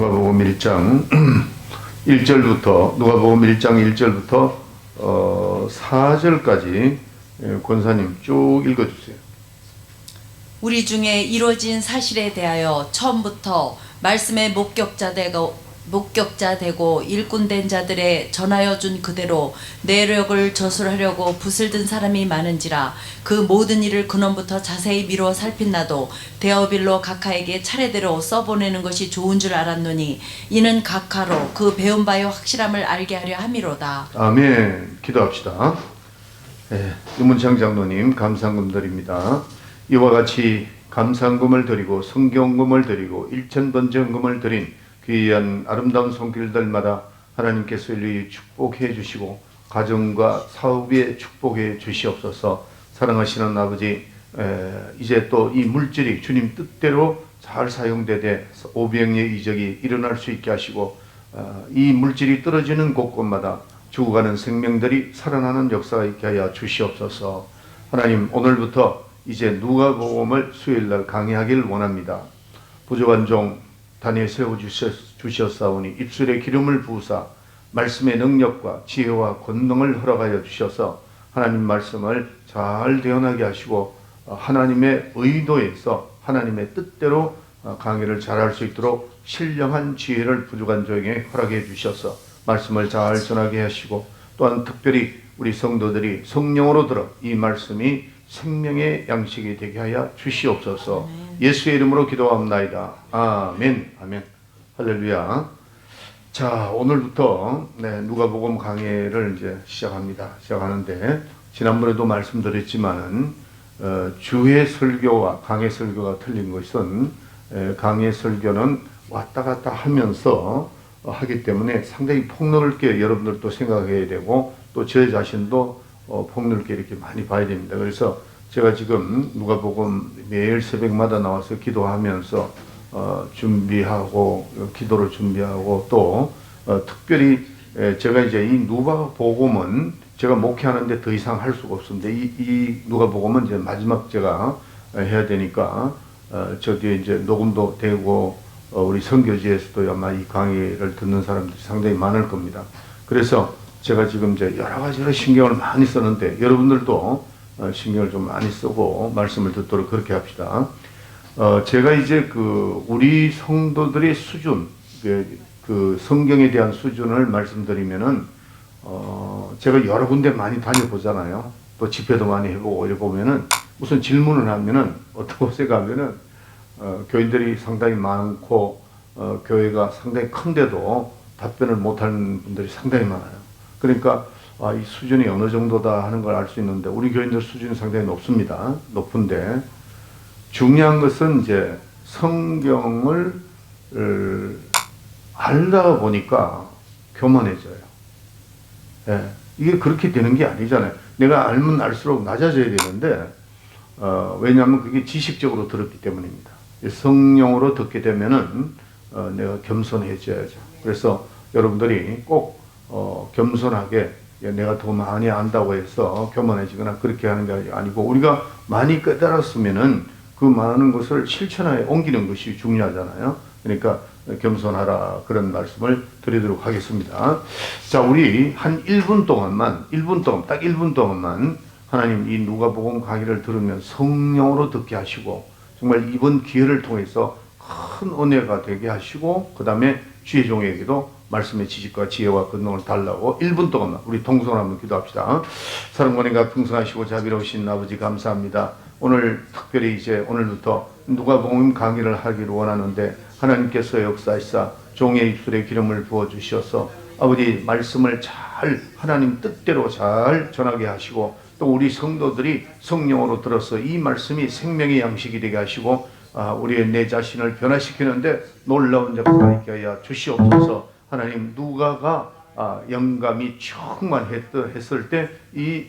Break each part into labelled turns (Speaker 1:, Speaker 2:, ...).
Speaker 1: 누가복음 1장 1절부터 누가복음 1장 1절부터 4절까지 권사님 쭉 읽어주세요.
Speaker 2: 우리 중에 이루어진 사실에 대하여 처음부터 말씀의 목격자 되고 일꾼된 자들의 전하여 준 그대로 내력을 저술하려고 붓을 든 사람이 많은지라 그 모든 일을 근원부터 자세히 미루어 살핀 나도 데어빌로 각하에게 차례대로 써보내는 것이 좋은 줄 알았노니 이는 각하로 그 배운 바의 확실함을 알게 하려 함이로다.
Speaker 1: 아멘. 기도합시다. 유문창 장로님 감상금 드립니다. 이와 같이 감상금을 드리고 성경금을 드리고 일천번정금을 드린 귀한 아름다운 손길들마다 하나님께서 일일이 축복해 주시고 가정과 사업에 축복해 주시옵소서. 사랑하시는 아버지, 이제 또 이 물질이 주님 뜻대로 잘 사용되되 오병의 이적이 일어날 수 있게 하시고 이 물질이 떨어지는 곳곳마다 죽어가는 생명들이 살아나는 역사가 있게 하여 주시옵소서. 하나님, 오늘부터 이제 누가복음을 수요일날 강의하기를 원합니다. 부족한 종 단위에 세워주셨사오니 입술에 기름을 부으사 말씀의 능력과 지혜와 권능을 허락하여 주셔서 하나님 말씀을 잘 대언하게 하시고 하나님의 의도에서 하나님의 뜻대로 강의를 잘할 수 있도록 신령한 지혜를 부족한 종에게 허락해 주셔서 말씀을 잘 전하게 하시고 또한 특별히 우리 성도들이 성령으로 들어 이 말씀이 생명의 양식이 되게 하여 주시옵소서. 예수의 이름으로 기도합나이다. 아멘. 아멘. 할렐루야. 자, 오늘부터 누가복음 강해를 이제 시작하는데 지난번에도 말씀드렸지만은 주의 설교와 강해 설교가 틀린 것은 강해 설교는 왔다 갔다 하면서 하기 때문에 상당히 폭넓게 여러분들도 생각해야 되고 또 저 자신도 폭넓게 이렇게 많이 봐야 됩니다. 그래서 제가 지금 누가복음 매일 새벽마다 나와서 기도하면서 준비하고 기도를 준비하고 또 특별히 제가 이제 이 누가복음은 제가 목회하는데 더 이상 할 수가 없습니다. 이 누가복음은 이제 마지막 제가 해야 되니까 저 뒤에 이제 녹음도 되고 우리 선교지에서도 아마 이 강의를 듣는 사람들이 상당히 많을 겁니다. 그래서 제가 지금 이제 여러 가지로 신경을 많이 썼는데 여러분들도 신경을 좀 많이 쓰고 말씀을 듣도록 그렇게 합시다. 제가 이제 우리 성도들의 수준, 그 성경에 대한 수준을 말씀드리면은 제가 여러 군데 많이 다녀보잖아요. 또 집회도 많이 해보고 이래 보면은 무슨 질문을 하면은 어떤 곳에 가면은 교인들이 상당히 많고 교회가 상당히 큰데도 답변을 못하는 분들이 상당히 많아요. 그러니까 이 수준이 어느 정도다 하는 걸 알 수 있는데 우리 교인들 수준이 상당히 높습니다. 높은데 중요한 것은 이제 성경을 알다 보니까 교만해져요. 이게 그렇게 되는 게 아니잖아요. 내가 알면 알수록 낮아져야 되는데 왜냐하면 그게 지식적으로 들었기 때문입니다. 성령으로 듣게 되면은 내가 겸손해져야죠. 그래서 여러분들이 꼭 겸손하게 내가 더 많이 안다고 해서 교만해지거나 그렇게 하는 게 아니고 우리가 많이 깨달았으면은 그 많은 것을 실천하에 옮기는 것이 중요하잖아요. 그러니까 겸손하라 그런 말씀을 드리도록 하겠습니다. 자, 우리 한 1분 동안만 딱 1분 동안만 하나님 이 누가복음 강의를 들으면 성령으로 듣게 하시고 정말 이번 기회를 통해서 큰 은혜가 되게 하시고 그 다음에 주의 종에게도 말씀의 지식과 지혜와 권능을 달라고 1분 동안만 우리 동선 한번 기도합시다. 사랑권인가 풍성하시고 자비로우신 아버지 감사합니다. 오늘 특별히 이제 오늘부터 누가복음 강의를 하기를 원하는데 하나님께서 역사하시사 종의 입술에 기름을 부어주셔서 아버지 말씀을 잘 하나님 뜻대로 잘 전하게 하시고 또 우리 성도들이 성령으로 들어서 이 말씀이 생명의 양식이 되게 하시고 우리의 내 자신을 변화시키는데 놀라운 역사가 있게 하여 주시옵소서. 하나님 누가가 영감이 충만했을 때 이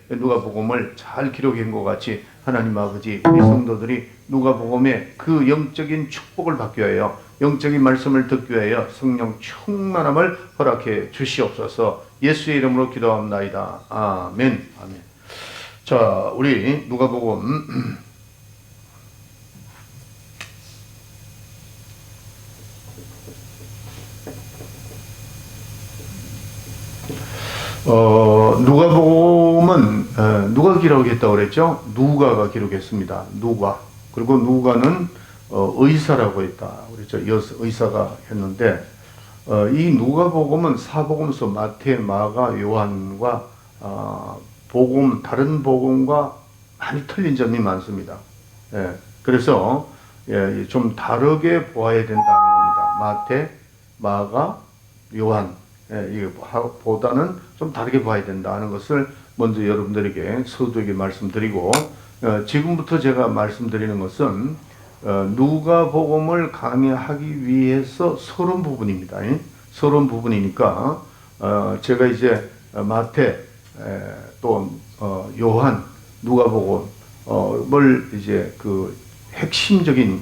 Speaker 1: 누가복음을 잘 기록한 것 같이 하나님 아버지 우리 성도들이 누가복음의 그 영적인 축복을 받기 위하여 영적인 말씀을 듣기 위하여 성령 충만함을 허락해 주시옵소서. 예수의 이름으로 기도합나이다. 아멘. 아멘. 자, 우리 누가복음 누가복음은 누가 기록했다고 그랬죠? 누가가 기록했습니다. 누가. 그리고 누가는 의사라고 했다 그랬죠. 의사가 했는데 이 누가복음은 사복음서 마태, 마가, 요한과 다른 복음과 많이 틀린 점이 많습니다. 예, 그래서 좀 다르게 보아야 된다는 겁니다. 마태, 마가, 요한 보다는 좀 다르게 봐야 된다는 것을 먼저 여러분들에게 서두에게 말씀드리고 지금부터 제가 말씀드리는 것은 누가복음을 강의하기 위해서 서론 부분입니다. 서론 부분이니까 제가 이제 마태 또 요한 누가복음을 이제 그 핵심적인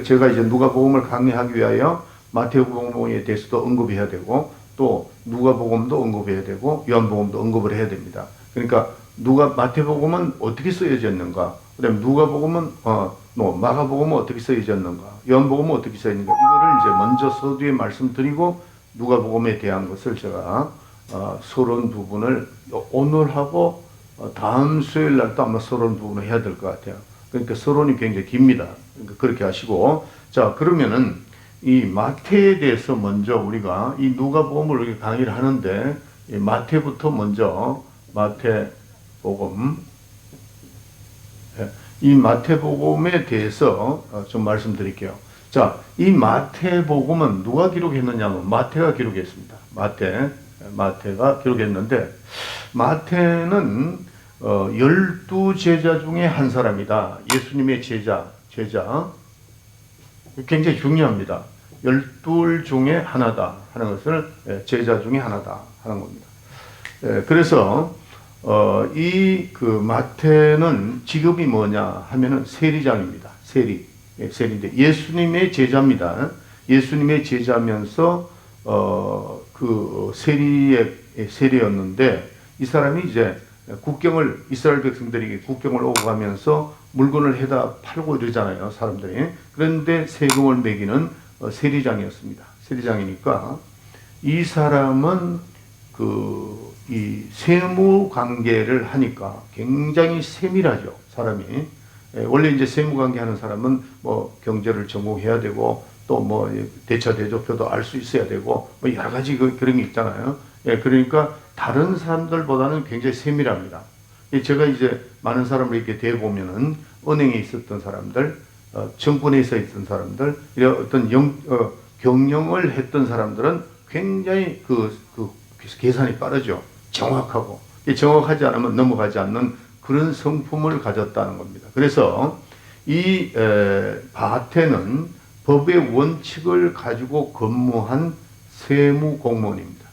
Speaker 1: 제가 이제 누가복음을 강의하기 위하여 마태복음에 대해서도 언급해야 되고 또 누가복음도 언급해야 되고 요한복음도 언급을 해야 됩니다. 그러니까 마태복음은 어떻게 쓰여졌는가, 그다음에 누가복음은 마가복음은 어떻게 쓰여졌는가, 요한복음은 어떻게 쓰여졌는가, 이거를 이제 먼저 서두에 말씀드리고 누가복음에 대한 것을 제가 서론 부분을 오늘 하고 다음 수요일 날도 아마 서론 부분을 해야 될 것 같아요. 그러니까 서론이 굉장히 깁니다. 그러니까 그렇게 하시고, 자, 그러면은 이 마태에 대해서 먼저 우리가 이 누가복음을 이렇게 강의를 하는데 이 마태부터 먼저 마태복음, 이 마태복음에 대해서 좀 말씀드릴게요. 자, 이 마태복음은 누가 기록했느냐면 마태가 기록했습니다. 마태가 기록했는데 마태는 12제자 중에 한 사람이다. 예수님의 제자. 굉장히 중요합니다. 12 중에 하나다 하는 것을 제자 중에 하나다 하는 겁니다. 그래서 이 그 마태는 직업이 뭐냐 하면은 세리장입니다. 세리인데 예수님의 제자입니다. 예수님의 제자면서 그 세리였는데 이 사람이 이제 이스라엘 백성들에게 국경을 오고 가면서 물건을 해다 팔고 이러잖아요, 사람들이. 그런데 세금을 매기는 세리장이었습니다. 세리장이니까 이 사람은 이 세무 관계를 하니까 굉장히 세밀하죠, 사람이. 원래 이제 세무 관계 하는 사람은 뭐 경제를 전공해야 되고 또 뭐 대차 대조표도 알 수 있어야 되고 뭐 여러 가지 그런 게 있잖아요. 그러니까 다른 사람들보다는 굉장히 세밀합니다. 제가 이제 많은 사람을 이렇게 대보면은 은행에 있었던 사람들, 정권에 있었던 사람들, 이런 어떤 경영을 했던 사람들은 굉장히 그 계산이 빠르죠. 정확하고. 정확하지 않으면 넘어가지 않는 그런 성품을 가졌다는 겁니다. 그래서 이 마태는 법의 원칙을 가지고 근무한 세무공무원입니다.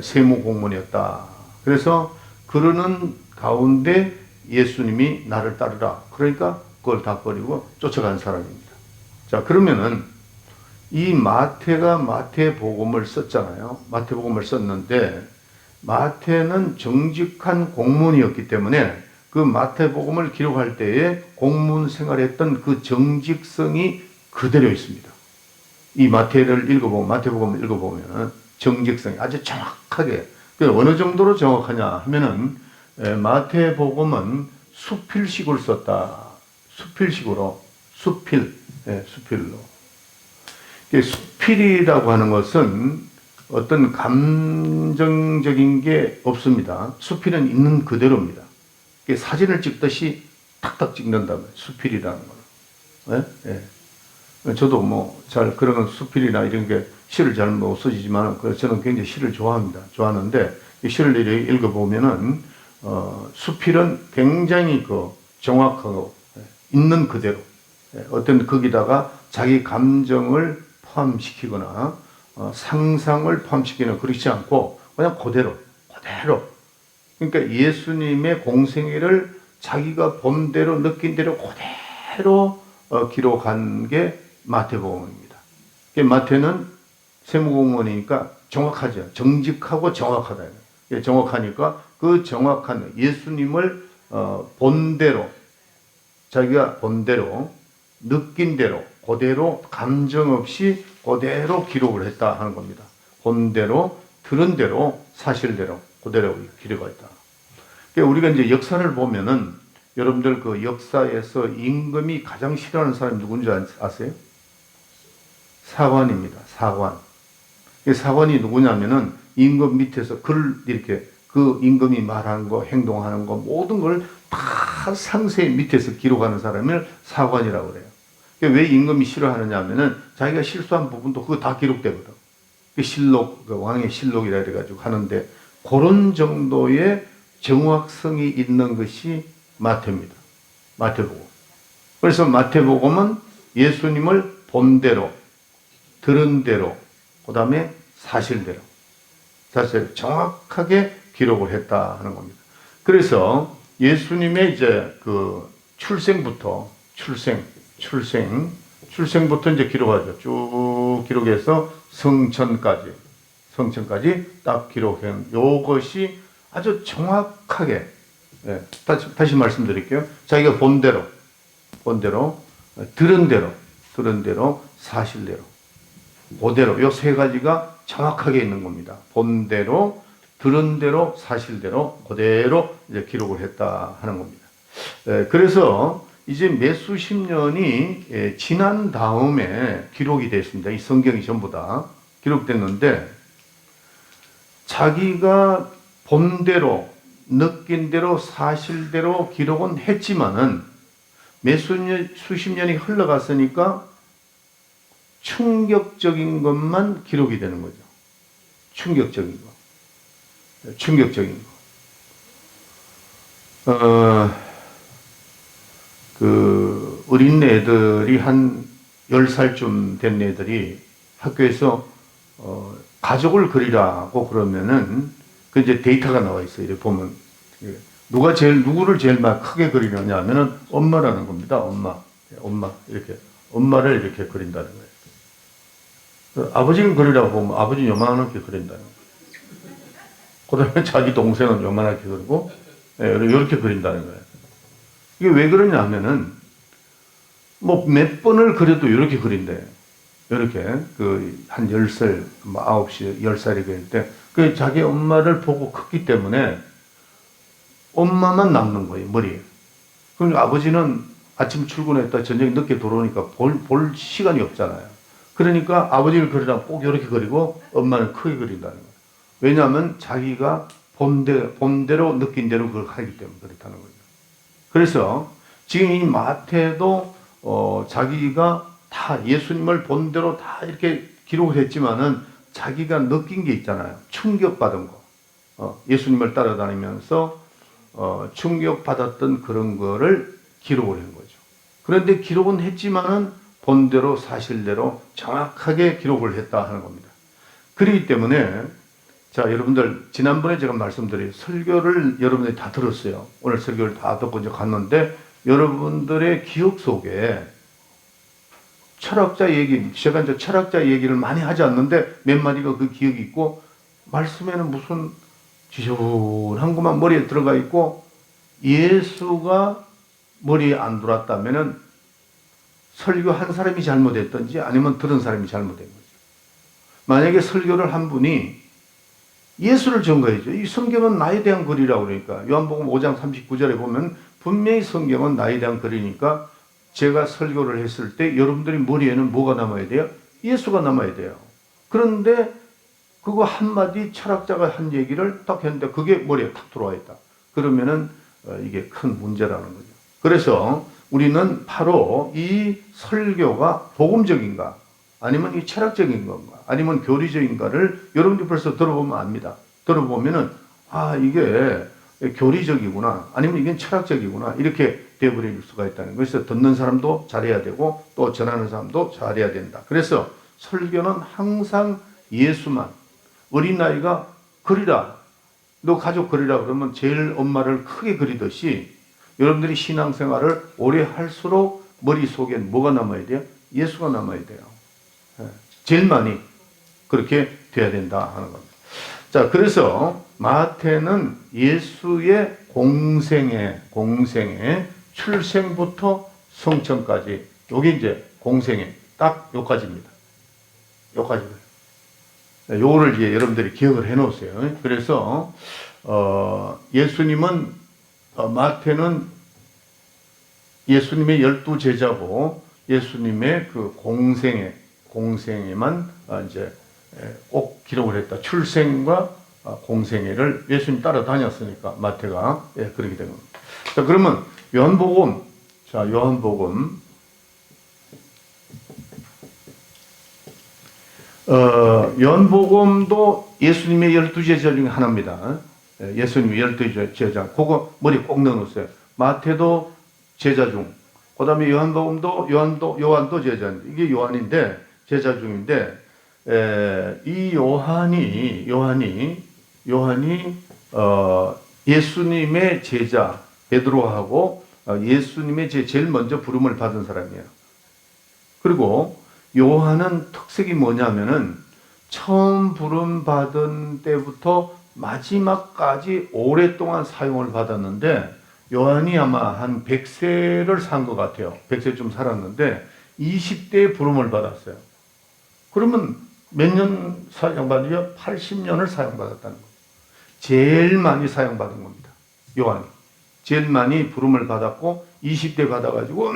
Speaker 1: 세무공무원이었다. 그래서 그러는 가운데 예수님이 나를 따르라. 그러니까 그걸 다 버리고 쫓아간 사람입니다. 자, 그러면은 이 마태가 마태복음을 썼잖아요. 마태복음을 썼는데 마태는 정직한 공무원이었기 때문에 그 마태복음을 기록할 때에 공무원 생활했던 그 정직성이 그대로 있습니다. 이 마태복음을 읽어보면 정직성이 아주 정확하게, 어느 정도로 정확하냐 하면은 마태복음은 수필식을 썼다. 수필로. 수필이라고 하는 것은 어떤 감정적인 게 없습니다. 수필은 있는 그대로입니다. 사진을 찍듯이 탁탁 찍는다면 수필이라는 거는. 저도 뭐 잘 그런 수필이나 이런 게 시를 잘 못 쓰지만 저는 굉장히 시를 좋아하는데 이 시를 읽어보면은 수필은 굉장히 정확하고 있는 그대로 어떤 거기다가 자기 감정을 포함시키거나 상상을 포함시키는 그렇지 않고 그냥 그대로. 그러니까 예수님의 공생애를 자기가 본 대로 느낀 대로 그대로 기록한 게 마태복음입니다. 마태는 세무공무원이니까 정확하죠. 정직하고 정확하다. 정확하니까 그 정확한 예수님을 본 대로, 자기가 본 대로, 느낀 대로, 그대로 감정 없이 그대로 기록을 했다 하는 겁니다. 본 대로, 들은 대로, 사실대로. 그대로 기록하고 있다. 그러니까 우리가 이제 역사를 보면은 여러분들 그 역사에서 임금이 가장 싫어하는 사람이 누군지 아세요? 사관입니다. 사관. 이 사관이 누구냐면은 임금 밑에서 글 이렇게 그 임금이 말하는 거, 행동하는 거 모든 걸 다 상세히 밑에서 기록하는 사람을 사관이라고 그래요. 그러니까 왜 임금이 싫어하느냐 하면은 자기가 실수한 부분도 그거 다 기록되거든. 그 실록, 그 왕의 실록이라 해가지고 하는데 그런 정도의 정확성이 있는 것이 마태입니다. 마태복음. 그래서 마태복음은 예수님을 본 대로, 들은 대로, 그 다음에 사실대로, 사실 정확하게 기록을 했다 하는 겁니다. 그래서 예수님의 이제 그 출생부터, 출생부터 이제 기록하죠. 쭉 기록해서 성천까지 딱 기록한 요것이 아주 정확하게, 예, 다시 말씀드릴게요. 자기가 본 대로, 들은 대로, 사실대로, 그대로, 요 세 가지가 정확하게 있는 겁니다. 본 대로, 들은 대로, 사실대로, 그대로 이제 기록을 했다 하는 겁니다. 그래서 이제 몇 수십 년이 지난 다음에 기록이 됐습니다. 이 성경이 전부 다 기록됐는데, 자기가 본 대로, 느낀 대로, 사실대로 기록은 했지만은 수십 년이 흘러갔으니까 충격적인 것만 기록이 되는 거죠. 충격적인 거. 그 어린 애들이 한 10살쯤 된 애들이 학교에서 가족을 그리라고 그러면은 그 이제 데이터가 나와 있어요. 이렇게 보면 누구를 제일 막 크게 그리느냐 하면은 엄마라는 겁니다. 엄마 이렇게 엄마를 이렇게 그린다는 거예요. 아버지는 그리라고 보면 아버지는 요만하게 그린다는 거예요. 그 다음에 자기 동생은 요만하게 그리고 이렇게 그린다는 거예요. 이게 왜 그러냐 하면은 뭐 몇 번을 그려도 이렇게 그린대요. 이렇게 한 10살, 9시, 10살이 될 때 그 자기 엄마를 보고 컸기 때문에 엄마만 남는 거예요, 머리에. 그럼 아버지는 아침 출근했다 저녁 늦게 들어오니까 볼 시간이 없잖아요. 그러니까 아버지를 그리라면 꼭 이렇게 그리고 엄마는 크게 그린다는 거예요. 왜냐하면 자기가 본 대로 느낀 대로 그걸 하기 때문에 그렇다는 거죠. 그래서 지금 이 마태도 자기가 다 예수님을 본 대로 다 이렇게 기록을 했지만은 자기가 느낀 게 있잖아요. 충격받은 거. 예수님을 따라다니면서 충격받았던 그런 거를 기록을 한 거죠. 그런데 기록은 했지만은 본대로 사실대로 정확하게 기록을 했다 하는 겁니다. 그렇기 때문에 자, 여러분들 지난번에 제가 말씀드린 설교를 여러분들이 다 들었어요. 오늘 설교를 다 듣고 이제 갔는데 여러분들의 기억 속에 철학자 얘기, 제가 이제 철학자 얘기를 많이 하지 않는데 몇 마디가 그 기억이 있고 말씀에는 무슨 지저분한 것만 머리에 들어가 있고 예수가 머리에 안 들어왔다면은 설교한 사람이 잘못했던지 아니면 들은 사람이 잘못된 거죠. 만약에 설교를 한 분이 예수를 증거해줘. 이 성경은 나에 대한 글이라고 그러니까 요한복음 5장 39절에 보면 분명히 성경은 나에 대한 글이니까 제가 설교를 했을 때 여러분들이 머리에는 뭐가 남아야 돼요? 예수가 남아야 돼요. 그런데 그거 한마디 철학자가 한 얘기를 딱 했는데 그게 머리에 탁 들어와 있다. 그러면은 이게 큰 문제라는 거죠. 그래서 우리는 바로 이 설교가 복음적인가 아니면 이 철학적인 건가 아니면 교리적인가를 여러분들이 벌써 들어보면 압니다. 들어보면은 이게 교리적이구나 아니면 이건 철학적이구나 이렇게 되어버릴 수가 있다는 거예요. 그래서 듣는 사람도 잘해야 되고 또 전하는 사람도 잘해야 된다. 그래서 설교는 항상 예수만 어린아이가 그리라 너 가족 그리라 그러면 제일 엄마를 크게 그리듯이 여러분들이 신앙생활을 오래 할수록 머릿속에 뭐가 남아야 돼요? 예수가 남아야 돼요. 제일 많이 그렇게 돼야 된다 하는 겁니다. 자, 그래서 마태는 예수의 공생애 출생부터 성천까지 요게 이제 공생애 딱 요까지입니다. 요까지고요. 요거를 이제 여러분들이 기억을 해 놓으세요. 그래서 예수님은 마태는 예수님의 12제자고 예수님의 그 공생애만 이제 꼭 기록을 했다. 출생과 공생애를 예수님 따라다녔으니까 마태가 그렇게 된 겁니다. 자, 그러면 요한복음 요한복음도 예수님의 12제자 중에 하나입니다. 예수님의 12제자 그거 머리 꼭 넣어놓으세요. 마태도 제자 중, 그 다음에 요한복음도 요한도 제자인데, 이게 요한인데 제자 중인데, 이 요한이 예수님의 제자 베드로하고 예수님의 제일 먼저 부름을 받은 사람이에요. 그리고 요한은 특색이 뭐냐면은 처음 부름 받은 때부터 마지막까지 오랫동안 사용을 받았는데, 요한이 아마 한 100세를 산 것 같아요. 100세 좀 살았는데 20대에 부름을 받았어요. 그러면 몇 년 사용받으며 80년을 사용받았다는 겁니다. 제일 많이 사용받은 겁니다. 요한이. 제일 많이 부름을 받았고 20대 받아가지고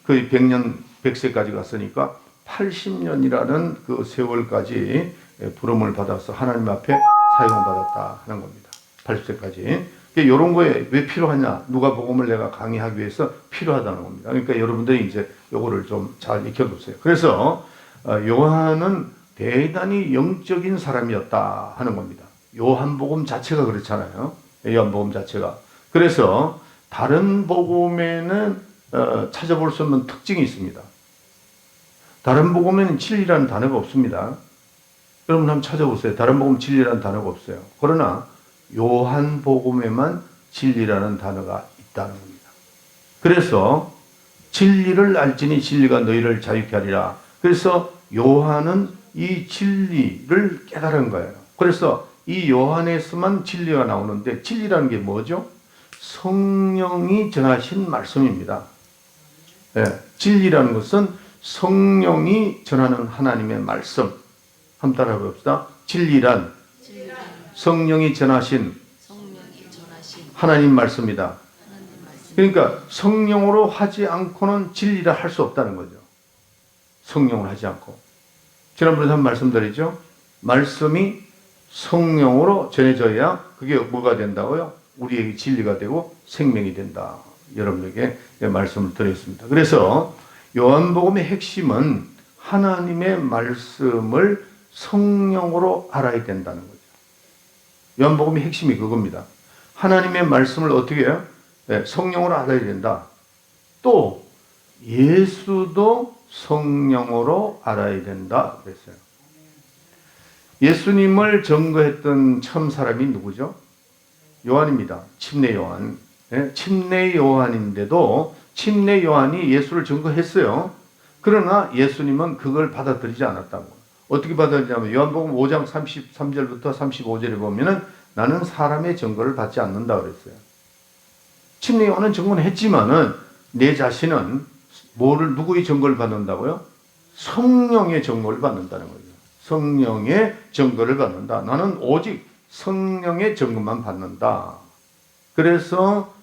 Speaker 1: 거의 100년, 100세까지 갔으니까 80년이라는 그 세월까지 부름을 받아서 하나님 앞에 사용받았다 하는 겁니다. 80세까지. 이런 거에 왜 필요하냐? 누가복음을 내가 강의하기 위해서 필요하다는 겁니다. 그러니까 여러분들이 이제 요거를 좀 잘 익혀두세요. 그래서 요한은 대단히 영적인 사람이었다 하는 겁니다. 요한복음 자체가 그렇잖아요. 요한복음 자체가. 그래서 다른 복음에는 찾아볼 수 없는 특징이 있습니다. 다른 복음에는 진리라는 단어가 없습니다. 여러분 한번 찾아보세요. 다른 복음 진리라는 단어가 없어요. 그러나 요한복음에만 진리라는 단어가 있다는 겁니다. 그래서 진리를 알지니 진리가 너희를 자유케 하리라. 그래서 요한은 이 진리를 깨달은 거예요. 그래서 이 요한에서만 진리가 나오는데, 진리라는 게 뭐죠? 성령이 전하신 말씀입니다. 네, 진리라는 것은 성령이 전하는 하나님의 말씀. 한번 따라해 봅시다. 진리란 성령이 전하신 하나님 말씀이다. 그러니까 성령으로 하지 않고는 진리라 할 수 없다는 거죠. 성령을 하지 않고. 지난번에 한번 말씀드렸죠. 말씀이 성령으로 전해져야 그게 뭐가 된다고요? 우리에게 진리가 되고 생명이 된다. 여러분에게 말씀을 드렸습니다. 그래서 요한복음의 핵심은 하나님의 말씀을 성령으로 알아야 된다는 거죠. 요한복음의 핵심이 그겁니다. 하나님의 말씀을 어떻게 해요? 네, 성령으로 알아야 된다. 또 예수도 성령으로 알아야 된다 그랬어요. 예수님을 증거했던 처음 사람이 누구죠? 요한입니다. 침례 요한. 네, 침례 요한인데도 침례 요한이 예수를 증거했어요. 그러나 예수님은 그걸 받아들이지 않았다고. 어떻게 받아들이냐면 요한복음 5장 33절부터 35절에 보면은 나는 사람의 증거를 받지 않는다 그랬어요. 침례 요한은 증거는 했지만은 내 자신은 누구의 증거를 받는다고요? 성령의 증거를 받는다는 거죠. 성령의 증거를 받는다. 나는 오직 성령의 증거만 받는다. 그래서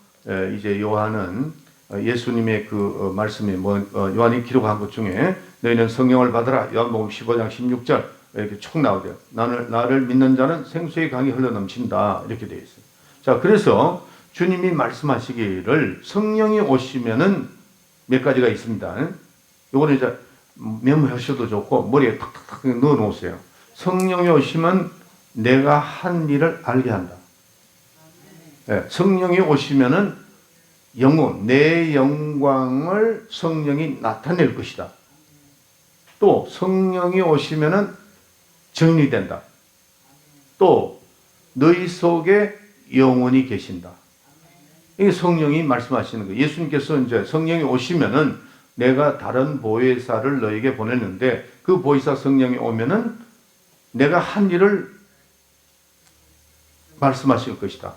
Speaker 1: 이제 요한은 예수님의 그 말씀이 요한이 기록한 것 중에 너희는 성령을 받으라. 요한복음 15장 16절 이렇게 쭉 나오대요. 나를 믿는 자는 생수의 강이 흘러넘친다. 이렇게 되어 있어요. 자, 그래서 주님이 말씀하시기를 성령이 오시면은 몇 가지가 있습니다. 요거는 이제 메모하셔도 좋고 머리에 탁탁탁 넣어 놓으세요. 성령이 오시면 내가 한 일을 알게 한다. 네, 성령이 오시면은 내 영광을 성령이 나타낼 것이다. 또 성령이 오시면은 정리된다. 또 너희 속에 영혼이 계신다. 이게 성령이 말씀하시는 거예요. 예수님께서 이제 성령이 오시면은 내가 다른 보혜사를 너에게 보냈는데 그 보혜사 성령이 오면은 내가 한 일을 말씀하실 것이다.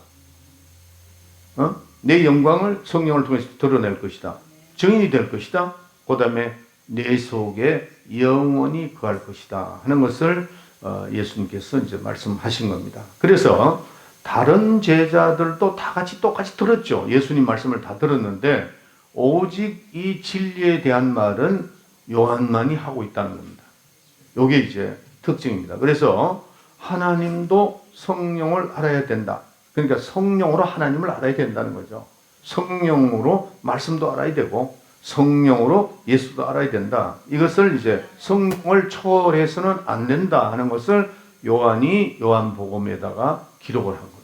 Speaker 1: 내 영광을 성령을 통해서 드러낼 것이다. 증인이 될 것이다. 그 다음에 내 속에 영원히 거할 것이다 하는 것을 예수님께서 이제 말씀하신 겁니다. 그래서 다른 제자들도 다 같이 똑같이 들었죠. 예수님 말씀을 다 들었는데 오직 이 진리에 대한 말은 요한만이 하고 있다는 겁니다. 이게 이제 특징입니다. 그래서 하나님도 성령을 알아야 된다. 그러니까 성령으로 하나님을 알아야 된다는 거죠. 성령으로 말씀도 알아야 되고 성령으로 예수도 알아야 된다. 이것을 이제 성령을 초월해서는 안 된다 하는 것을 요한이 요한복음에다가 기록을 한 겁니다.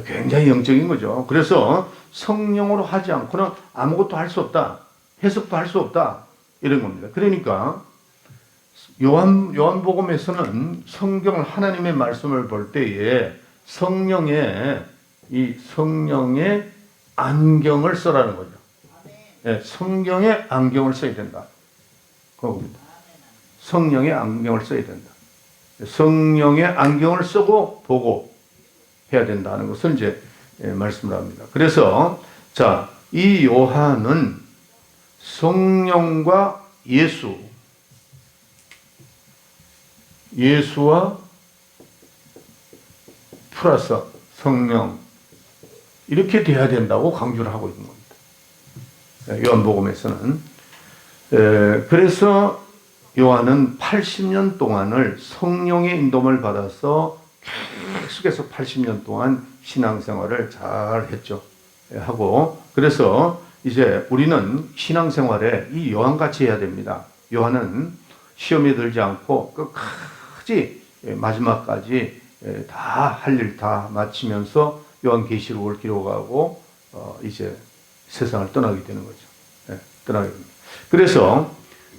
Speaker 1: 굉장히 영적인 거죠. 그래서 성령으로 하지 않고는 아무것도 할 수 없다. 해석도 할 수 없다. 이런 겁니다. 그러니까 요한복음에서는 성경을 하나님의 말씀을 볼 때에 성령의 안경을 써라는 거죠. 네, 성경의 안경을 써야 된다. 그겁니다. 성령의 안경을 써야 된다. 성령의 안경을 쓰고 보고 해야 된다는 것을 이제 말씀을 합니다. 그래서 자, 이 요한은 성령과 예수와 플러스 성령 이렇게 돼야 된다고 강조를 하고 있는 겁니다. 요한복음에서는 그래서 요한은 80년 동안을 성령의 인도를 받아서 계속해서 80년 동안 신앙생활을 잘 했죠. 하고 그래서 이제 우리는 신앙생활에 이 요한같이 해야 됩니다. 요한은 시험에 들지 않고 끝까지 마지막까지 다 할 일 다 마치면서 요한계시록을 기록하고 이제 세상을 떠나게 되는 거죠. 떠나게 됩니다. 그래서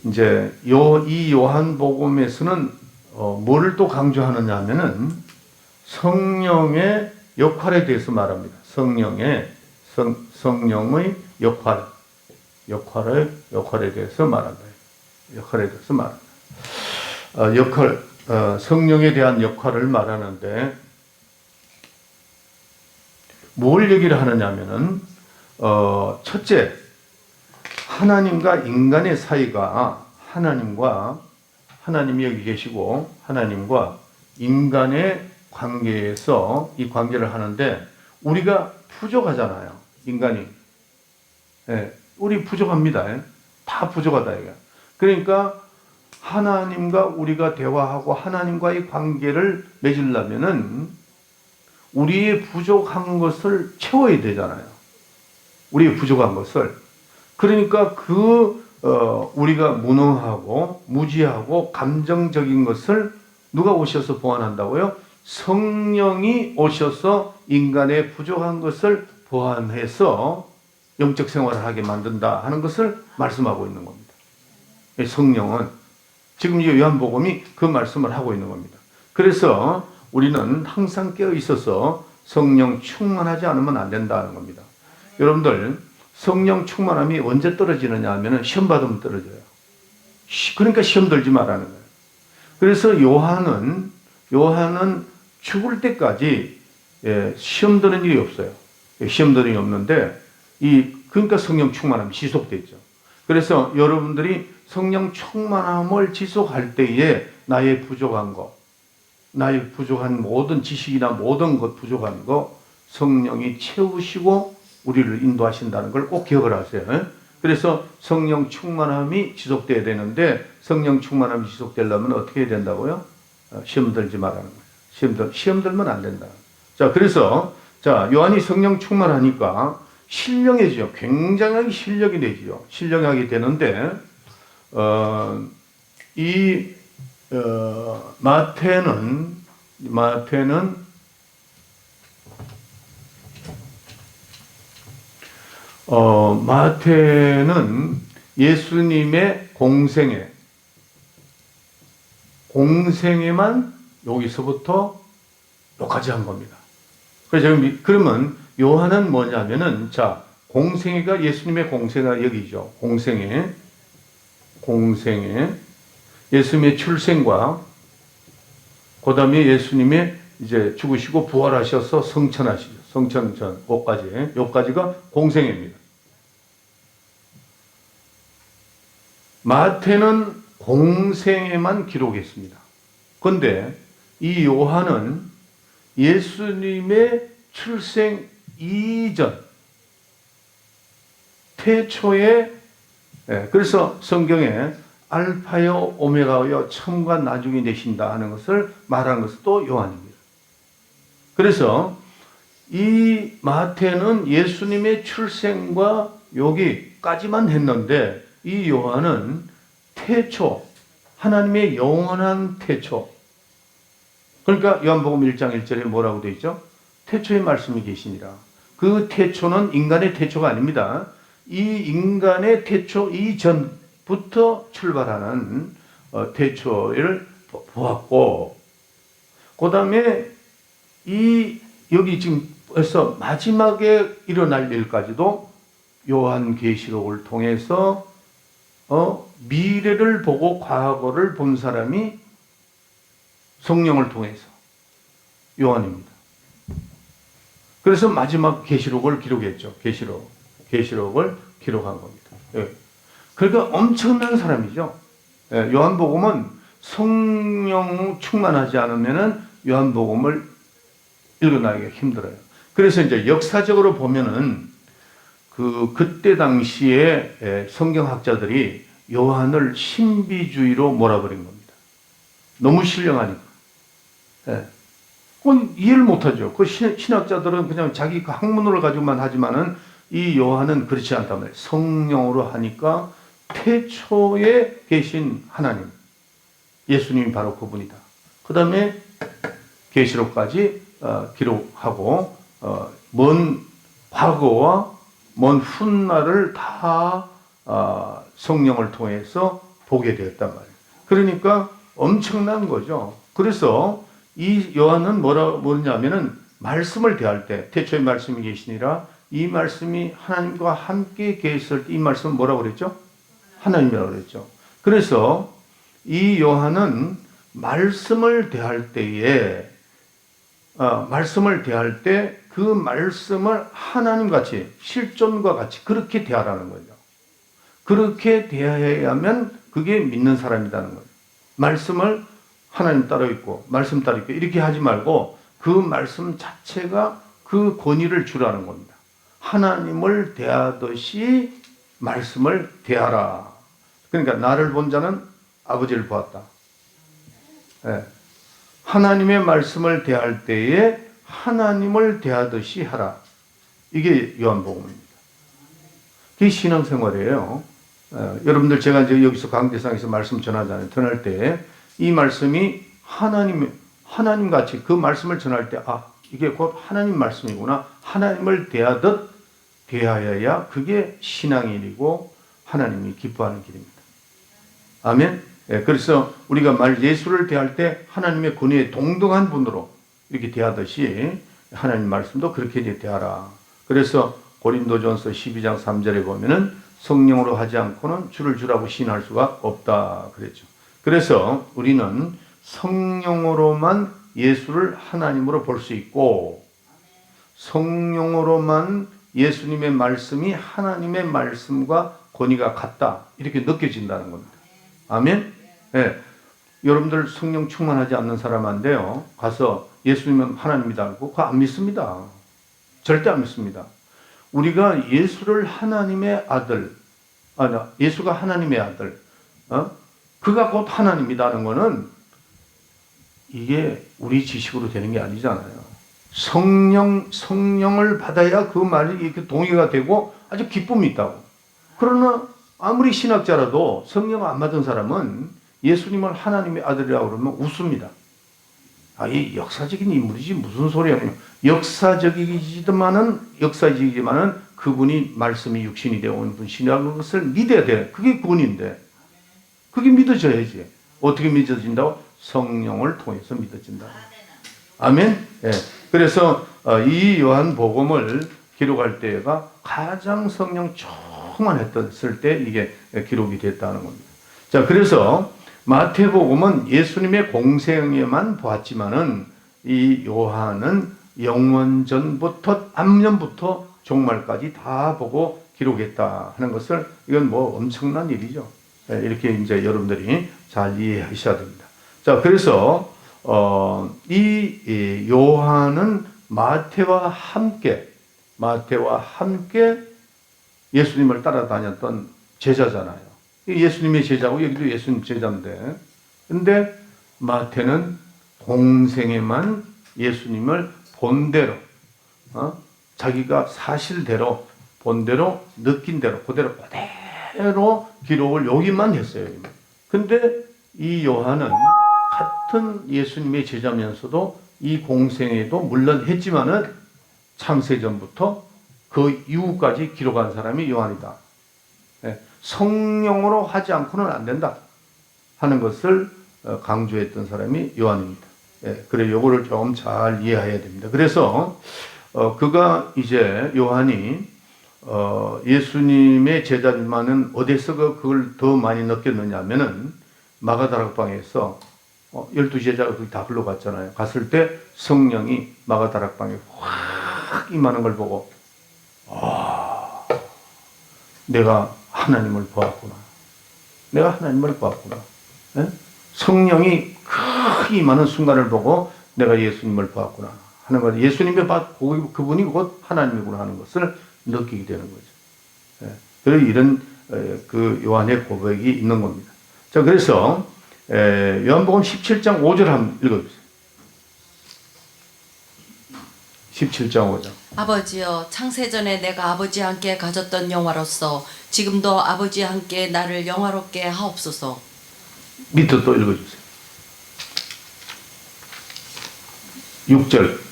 Speaker 1: 이제 이 요한복음에서는 뭐를 또 강조하느냐 하면은 성령의 역할에 대해서 말합니다. 성령의 역할에 대해서 말한다. 역할에 대해서 말한다. 성령에 대한 역할을 말하는데 뭘 얘기를 하느냐면은 첫째, 하나님과 인간의 사이가 하나님이 여기 계시고 하나님과 인간의 관계에서 이 관계를 하는데 우리가 부족하잖아요. 인간이. 우리 부족합니다. 다 부족하다 이게. 그러니까 하나님과 우리가 대화하고 하나님과의 관계를 맺으려면은 우리의 부족한 것을 채워야 되잖아요. 우리의 부족한 것을. 그러니까 우리가 무능하고 무지하고 감정적인 것을 누가 오셔서 보완한다고요? 성령이 오셔서 인간의 부족한 것을 보완해서 영적 생활을 하게 만든다 하는 것을 말씀하고 있는 겁니다. 성령은 지금 이 요한복음이 그 말씀을 하고 있는 겁니다. 그래서 우리는 항상 깨어 있어서 성령 충만하지 않으면 안 된다는 겁니다. 여러분들 성령 충만함이 언제 떨어지느냐 하면 시험 받으면 떨어져요. 그러니까 시험 들지 말라는 거예요. 그래서 요한은 죽을 때까지 시험 드는 일이 없어요. 시험 드는 일이 없는데 그러니까 성령 충만함이 지속되어 있죠. 그래서 여러분들이 성령 충만함을 지속할 때에 나의 부족한 모든 지식이나 모든 것 부족한 거 성령이 채우시고 우리를 인도하신다는 걸 꼭 기억을 하세요. 그래서 성령 충만함이 지속돼야 되는데 성령 충만함이 지속되려면 어떻게 해야 된다고요? 시험 들지 말라는 거예요. 시험 들면 안 된다. 자, 그래서 요한이 성령 충만하니까 신령해지죠. 굉장하게 신령이 되지요. 신령하게 되는데 마태는 예수님의 공생애만 여기서부터 여기까지 한 겁니다. 그러면 요한은 뭐냐면은 공생애가 예수님의 공생애가 여기죠. 공생애 예수님의 출생과 그다음에 예수님의 이제 죽으시고 부활하셔서 성천하시죠. 성천전 요까지가 공생애입니다. 마태는 공생애만 기록했습니다. 그런데 이 요한은 예수님의 출생 이전, 태초에, 그래서 성경에 알파요 오메가요 처음과 나중에 되신다 하는 것을 말한 것은 또 요한입니다. 그래서 이 마태는 예수님의 출생과 여기까지만 했는데 이 요한은 태초, 하나님의 영원한 태초. 그러니까 요한복음 1장 1절에 뭐라고 되어 있죠? 태초에 말씀이 계시니라. 그 태초는 인간의 태초가 아닙니다. 이 인간의 태초 이전부터 출발하는 태초를 보았고, 그 다음에 여기 지금 벌써 마지막에 일어날 일까지도 요한계시록을 통해서 미래를 보고 과거를 본 사람이 성령을 통해서 요한입니다. 그래서 마지막 계시록을 기록했죠. 계시록을 기록한 겁니다. 그러니까 엄청난 사람이죠. 요한복음은 성령 충만하지 않으면은 요한복음을 읽어나기가 힘들어요. 그래서 이제 역사적으로 보면은 그때 당시에 성경학자들이 요한을 신비주의로 몰아버린 겁니다. 너무 신령하니까. 그건 이해를 못하죠. 그 신학자들은 그냥 자기 그 학문을 가지고만 하지만은 이 요한은 그렇지 않단 말이에요. 성령으로 하니까 태초에 계신 하나님, 예수님이 바로 그분이다. 그 다음에 계시록까지 기록하고 먼 과거와 먼 훗날을 다 성령을 통해서 보게 되었단 말이에요. 그러니까 엄청난 거죠. 그래서 이 요한은 뭐냐면은 말씀을 대할 때 태초에 말씀이 계시니라, 이 말씀이 하나님과 함께 계셨을 때 이 말씀은 뭐라고 그랬죠? 하나님이라고 그랬죠. 그래서 이 요한은 말씀을 대할 때에 그 말씀을 하나님같이 실존과 같이 그렇게 대하라는 거죠. 그렇게 대해야만 그게 믿는 사람이라는 거예요. 말씀을 하나님 따로 있고 말씀 따로 있고 이렇게 하지 말고 그 말씀 자체가 그 권위를 주라는 겁니다. 하나님을 대하듯이 말씀을 대하라. 그러니까 나를 본 자는 아버지를 보았다. 하나님의 말씀을 대할 때에 하나님을 대하듯이 하라. 이게 요한복음입니다. 그게 신앙생활이에요. 여러분들 제가 이제 여기서 강대상에서 말씀 전하잖아요. 전할 때 이 말씀이 하나님 같이 그 말씀을 전할 때 이게 곧 하나님 말씀이구나. 하나님을 대하듯 대하여야 그게 신앙의 일이고 하나님이 기뻐하는 길입니다. 아멘. 그래서 우리가 예수를 대할 때 하나님의 권위에 동등한 분으로 이렇게 대하듯이 하나님 말씀도 그렇게 대하라. 그래서 고린도전서 12장 3절에 보면은 성령으로 하지 않고는 주를 주라고 시인할 수가 없다 그랬죠. 그래서 우리는 성령으로만 예수를 하나님으로 볼 수 있고 성령으로만 예수님의 말씀이 하나님의 말씀과 권위가 같다 이렇게 느껴진다는 겁니다. 아멘. 여러분들 성령 충만하지 않는 사람한테요 가서 예수님은 하나님이다 그거 안 믿습니다. 절대 안 믿습니다. 우리가 예수를 하나님의 아들, 예수가 하나님의 아들, 그가 곧 하나님이라는 것은 이게 우리 지식으로 되는 게 아니잖아요. 성령을 받아야 그 말이 이렇게 동의가 되고 아주 기쁨이 있다고. 그러나 아무리 신학자라도 성령 안 받은 사람은 예수님을 하나님의 아들이라고 그러면 웃습니다. 이 역사적인 인물이지 무슨 소리야. 역사적이지만은 그분이 말씀이 육신이 되어 온 분이라는 것을 믿어야 돼. 그게 구원인데. 그게 믿어져야지. 어떻게 믿어진다고? 성령을 통해서 믿어진다. 아멘. 그래서 이 요한복음을 기록할 때가 가장 성령 충만했을 때 이게 기록이 됐다는 겁니다. 자, 그래서 마태복음은 예수님의 공생에만 보았지만은 이 요한은 영원전부터 암년부터 종말까지 다 보고 기록했다 하는 것을 이건 엄청난 일이죠. 이렇게 이제 여러분들이 잘 이해하셔야 됩니다. 자, 그래서 이 요한은 마태와 함께 예수님을 따라다녔던 제자잖아요. 예수님의 제자고 여기도 예수님 제자인데, 근데 마태는 동생에만 예수님을 본대로, 자기가 사실대로, 본대로, 느낀 대로, 그대로 기록을 여기만 했어요. 근데 이 요한은 같은 예수님의 제자면서도 이 공생애도 물론 했지만은 창세전부터 그 이후까지 기록한 사람이 요한이다. 성령으로 하지 않고는 안 된다 하는 것을 강조했던 사람이 요한입니다. 그래, 요거를 좀 잘 이해해야 됩니다. 그래서 그가 이제 요한이 예수님의 제자들만은 어디서 그걸 더 많이 느꼈느냐 하면은 마가다락방에서 12제자가 거기 다 흘러갔잖아요. 갔을 때 성령이 마가다락방에 확 임하는 걸 보고 내가 하나님을 보았구나. 내가 하나님을 보았구나. 성령이 크게 임하는 순간을 보고 내가 예수님을 보았구나 하는 것. 예수님의 그분이 곧 하나님이구나 하는 것을 느끼게 되는 거죠. 그래서 이런 그 요한의 고백이 있는 겁니다. 자, 그래서 요한복음 17장 5절 한번 읽어주세요. 17장 5절.
Speaker 2: 아버지여, 창세전에 내가 아버지와 함께 가졌던 영화로서 지금도 아버지와 함께 나를 영화롭게 하옵소서.
Speaker 1: 밑에 또 읽어주세요. 6절.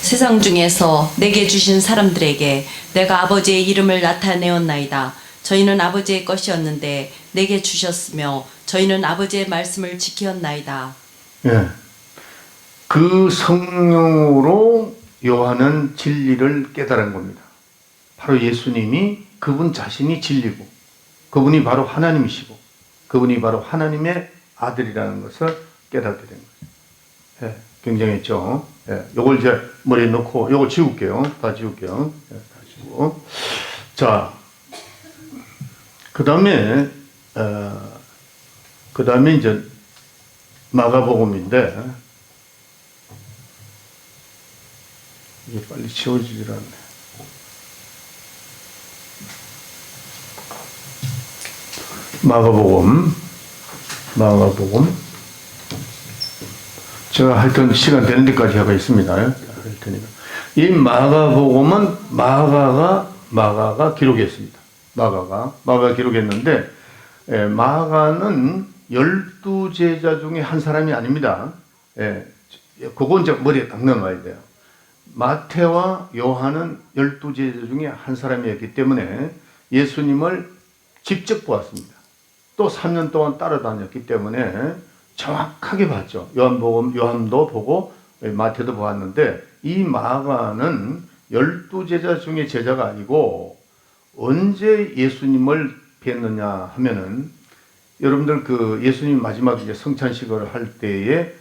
Speaker 2: 세상 중에서 내게 주신 사람들에게 내가 아버지의 이름을 나타내었나이다. 저희는 아버지의 것이었는데 내게 주셨으며 저희는 아버지의 말씀을 지켰나이다.
Speaker 1: 예. 그 성령으로 요한은 진리를 깨달은 겁니다. 바로 예수님이 그분 자신이 진리고 그분이 바로 하나님이시고 그분이 바로 하나님의 아들이라는 것을 깨닫게 된 거죠. 예. 굉장했죠. 예. 요걸 이제 머리에 넣고 요걸 지울게요. 다 지울게요. 예. 다 지우고. 자, 그 다음에 이제 마가복음인데 이게 빨리 지워지질 않네. 마가복음 제가 하여튼 시간 되는 데까지 하고 있습니다. 할 테니까. 이 마가복음은 마가가 기록했습니다. 마가가 기록했는데 마가는 12제자 중에 한 사람이 아닙니다. 그건 이제 머리에 딱 넣어놔야 돼요. 마태와 요한은 12제자 중에 한 사람이었기 때문에 예수님을 직접 보았습니다. 또 3년 동안 따라다녔기 때문에 정확하게 봤죠. 요한도 보고 마태도 보았는데 이 마가는 12제자 중에 제자가 아니고 언제 예수님을 뵀느냐 하면은 여러분들 그 예수님 마지막 이제 성찬식을 할 때에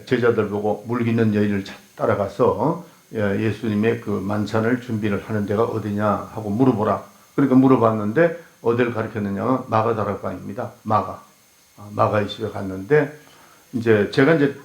Speaker 1: 제자들 보고 물기는 여인을 따라가서 예수님의 그 만찬을 준비를 하는 데가 어디냐 하고 물어보라. 그러니까 물어봤는데 어디를 가르쳤느냐? 마가다락방입니다. 마가의 집에 갔는데 이제 제가 이제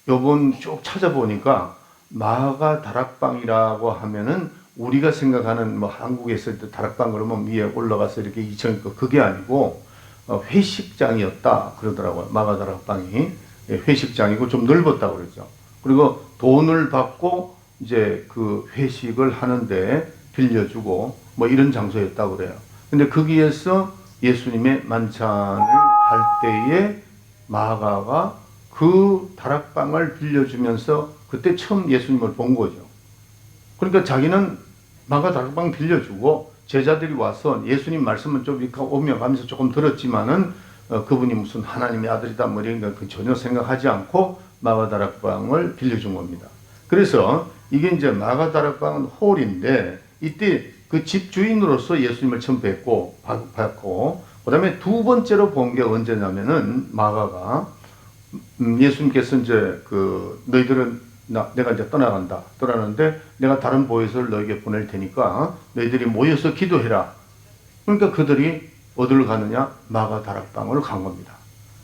Speaker 1: 요번 쭉 찾아보니까 마가다락방이라고 하면은 우리가 생각하는 뭐 한국에서 다락방 그러면 위에 올라가서 이렇게 2층 그게 아니고 회식장이었다 그러더라고요. 마가다락방이 회식장이고 좀 넓었다고 그러죠. 그리고 돈을 받고 이제 그 회식을 하는데 빌려주고 뭐 이런 장소였다고 그래요. 근데 거기에서 예수님의 만찬을 할 때에 마가가 그 다락방을 빌려주면서 그때 처음 예수님을 본 거죠. 그러니까 자기는 마가 다락방 빌려주고 제자들이 와서 예수님 말씀은 좀 오며 가면서 조금 들었지만은 그분이 무슨 하나님의 아들이다 뭐 이런 거 전혀 생각하지 않고 마가 다락방을 빌려준 겁니다. 그래서 이게 이제 마가 다락방은 홀인데 이때 그 집 주인으로서 예수님을 처음 뵙고 봤고 그다음에 두 번째로 본 게 언제냐면은 마가가 예수님께서 이제 그 너희들은 내가 이제 떠나간다. 떠나는데 내가 다른 보혜사를 너에게 보낼 테니까 너희들이 모여서 기도해라. 그러니까 그들이 어디를 가느냐? 마가 다락방을 간 겁니다.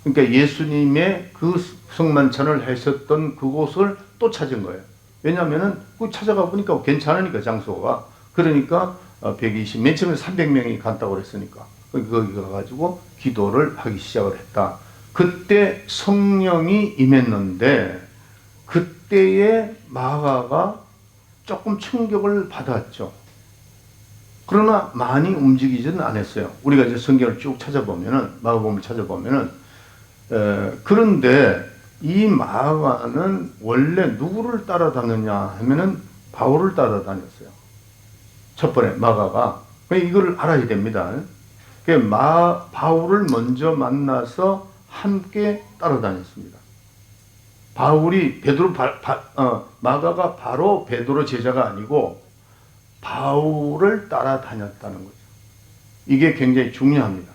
Speaker 1: 그러니까 예수님의 그 성만찬을 하셨던 그곳을 또 찾은 거예요. 왜냐하면은 그 찾아가 보니까 괜찮으니까 장소가. 그러니까 120, 맨 처음에 300명이 간다고 그랬으니까 거기 가가지고 기도를 하기 시작을 했다. 그때 성령이 임했는데 그때에 마가가 조금 충격을 받았죠. 그러나 많이 움직이지는 않았어요. 우리가 이제 성경을 쭉 찾아보면은, 마가복음을 찾아보면은, 그런데 이 마가는 원래 누구를 따라다녔냐 하면은 바울을 따라다녔어요. 첫 번에 마가가. 이걸 알아야 됩니다. 바울을 먼저 만나서 함께 따라다녔습니다. 바울이 마가가 바로 베드로 제자가 아니고 바울을 따라다녔다는 거죠. 이게 굉장히 중요합니다.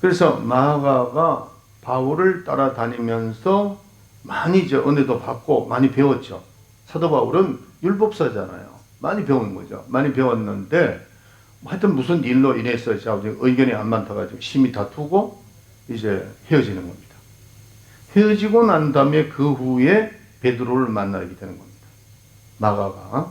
Speaker 1: 그래서 마가가 바울을 따라다니면서 많이 은혜도 받고 많이 배웠죠. 사도 바울은 율법사잖아요. 많이 배운 거죠. 많이 배웠는데 하여튼 무슨 일로 인해서 의견이 안 맞아가지고 심히 다투고 이제 헤어지는 겁니다. 헤어지고 난 다음에 그 후에 베드로를 만나게 되는 겁니다. 마가가.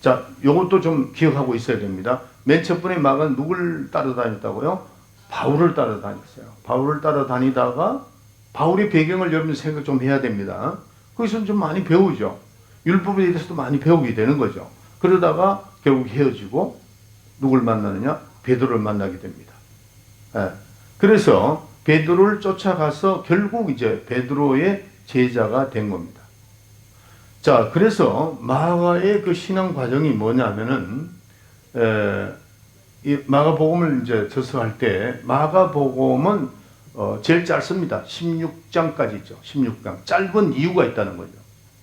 Speaker 1: 자, 요것도 좀 기억하고 있어야 됩니다. 맨 첫 번에 마가는 누굴 따라다녔다고요? 바울을 따라다녔어요. 바울을 따라다니다가 바울의 배경을 여러분 생각 좀 해야 됩니다. 거기서 좀 많이 배우죠. 율법에 대해서도 많이 배우게 되는 거죠. 그러다가 결국 헤어지고 누굴 만나느냐? 베드로를 만나게 됩니다. 예. 그래서 베드로를 쫓아가서 결국 이제 베드로의 제자가 된 겁니다. 자, 그래서 마가의 그 신앙 과정이 뭐냐면은, 이 마가복음을 이제 저서할 때, 마가복음은 제일 짧습니다. 16장까지 있죠. 16장. 짧은 이유가 있다는 거죠.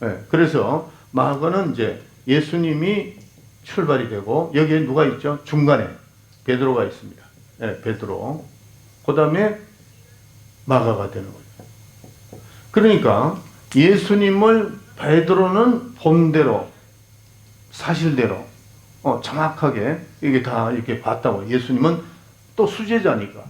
Speaker 1: 예, 그래서 마가는 이제 예수님이 출발이 되고, 여기에 누가 있죠? 중간에 베드로가 있습니다. 예, 베드로. 그 다음에 마가가 되는 거죠. 그러니까 예수님을 베드로는 본대로, 사실대로, 정확하게 이게 다 이렇게 봤다고. 예수님은 또 수제자니까